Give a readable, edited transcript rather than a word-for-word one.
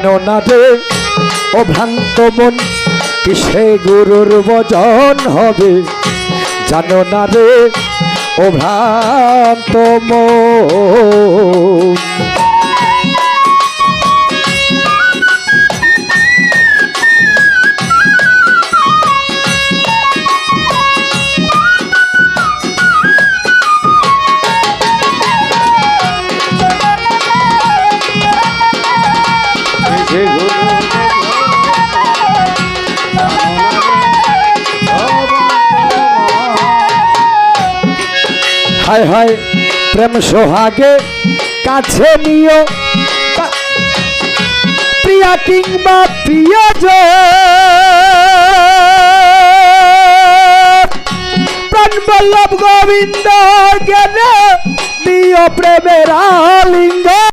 জানো না রে ও ভ্রান্ত মন কিসে গুরুর ভজন হবে, জানো না রে ও ভ্রান্ত মন। হায় হায় প্রেম সোহাগে কাছে নিও প্রিয়া কিংবা প্রিয়জন, প্রাণ বল্লভ গোবিন্দ জ্ঞানে নিও প্রেমের আলিঙ্গন।